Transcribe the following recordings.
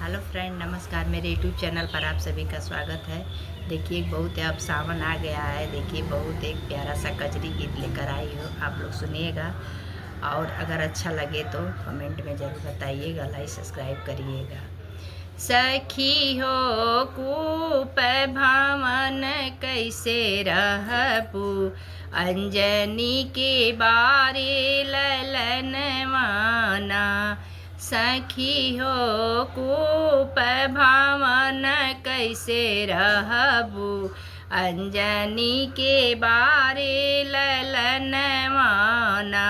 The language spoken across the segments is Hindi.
हेलो फ्रेंड, नमस्कार। मेरे यूट्यूब चैनल पर आप सभी का स्वागत है। देखिए, बहुत अब सावन आ गया है। देखिए, बहुत एक प्यारा सा कजरी गीत लेकर आई हो, आप लोग सुनिएगा। और अगर अच्छा लगे तो कमेंट में ज़रूर बताइएगा, लाइक सब्सक्राइब करिएगा। सखी हो कूप भावन कैसे रहबू, अंजनी के बारे ललन माना। सखी हो कूप भावन कैसे रहबू, अंजनी के बारे ललन माना।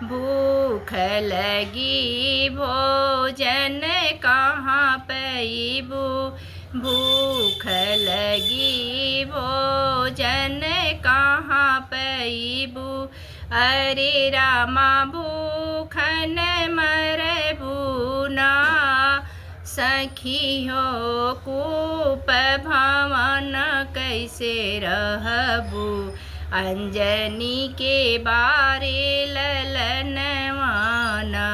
भूख लगी भोजन कहाँ पैबू, भूख लगी भोजन कहाँ पैबू। अरे रामा भूखन मरबू ना। सखी हो कूप भावन कैसे रहबू, अंजनी के बारे ललन माना।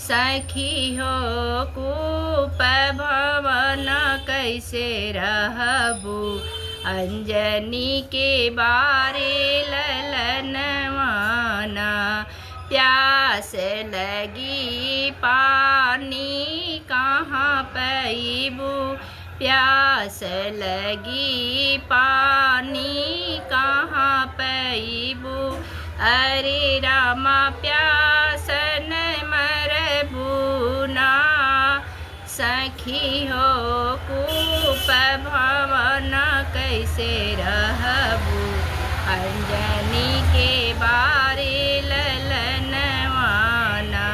सखी हो कूप भावन कैसे रहबू, अंजनी के बारे ललन माना। प्यास लगी पानी कहाँ पैबू, प्यास लगी पानी कहाँ पैबू। अरे रामा प्यासन मरबू ना। सखी हो कूप भावन कैसे रहबू, अंजनी के बारे ललन माना।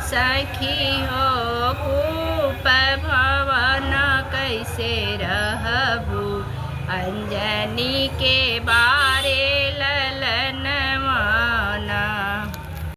सखी हो कूप भावन कैसे रहबू, अंजनी के बारे